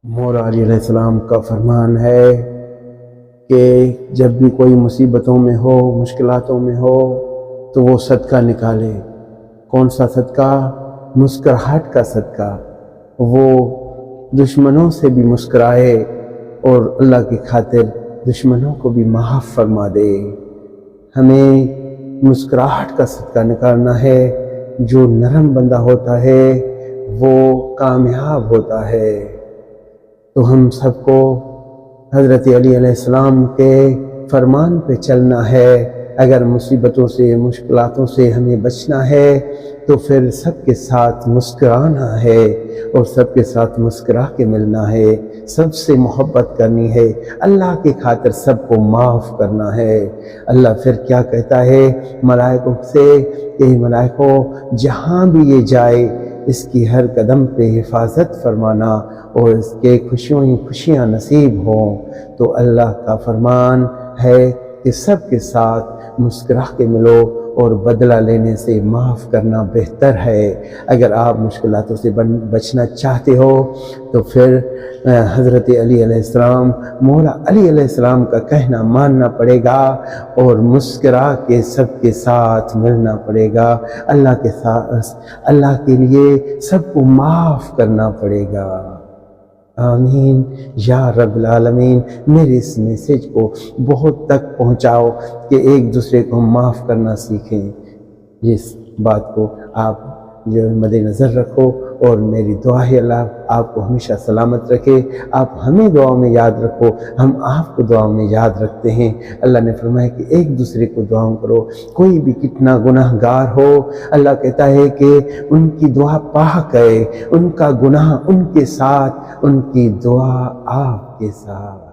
مولا علی علیہ السلام کا فرمان ہے کہ جب بھی کوئی مصیبتوں میں ہو، مشکلاتوں میں ہو تو وہ صدقہ نکالے۔ کون سا صدقہ؟ مسکراہٹ کا صدقہ۔ وہ دشمنوں سے بھی مسکرائے اور اللہ کی خاطر دشمنوں کو بھی معاف فرما دے۔ ہمیں مسکراہٹ کا صدقہ نکالنا ہے۔ جو نرم بندہ ہوتا ہے وہ کامیاب ہوتا ہے۔ تو ہم سب کو حضرت علی علیہ السلام کے فرمان پہ چلنا ہے۔ اگر مصیبتوں سے، مشکلاتوں سے ہمیں بچنا ہے تو پھر سب کے ساتھ مسکرانا ہے اور سب کے ساتھ مسکرا کے ملنا ہے، سب سے محبت کرنی ہے، اللہ کی خاطر سب کو معاف کرنا ہے۔ اللہ پھر کیا کہتا ہے ملائکوں سے کہ ملائکوں جہاں بھی یہ جائے اس کی ہر قدم پہ حفاظت فرمانا اور اس کے خوشیاں نصیب ہوں۔ تو اللہ کا فرمان ہے کہ سب کے ساتھ مسکرا کے ملو اور بدلہ لینے سے معاف کرنا بہتر ہے۔ اگر آپ مشکلاتوں سے بچنا چاہتے ہو تو پھر حضرت علی علیہ السلام، مولا علی علیہ السلام کا کہنا ماننا پڑے گا اور مسکرا کے سب کے ساتھ ملنا پڑے گا۔ اللہ کے لیے سب کو معاف کرنا پڑے گا۔ آمین یا رب العالمین۔ میرے اس میسیج کو بہت تک پہنچاؤ کہ ایک دوسرے کو معاف کرنا سیکھیں۔ اس بات کو آپ جو مد نظر رکھو اور میری دعا ہے اللہ آپ کو ہمیشہ سلامت رکھے۔ آپ ہمیں دعاؤں میں یاد رکھو، ہم آپ کو دعاؤں میں یاد رکھتے ہیں۔ اللہ نے فرمایا کہ ایک دوسرے کو دعاؤں کرو، کوئی بھی کتنا گناہ گار ہو اللہ کہتا ہے کہ ان کی دعا پاک ہے، ان کا گناہ ان کے ساتھ، ان کی دعا آپ کے ساتھ۔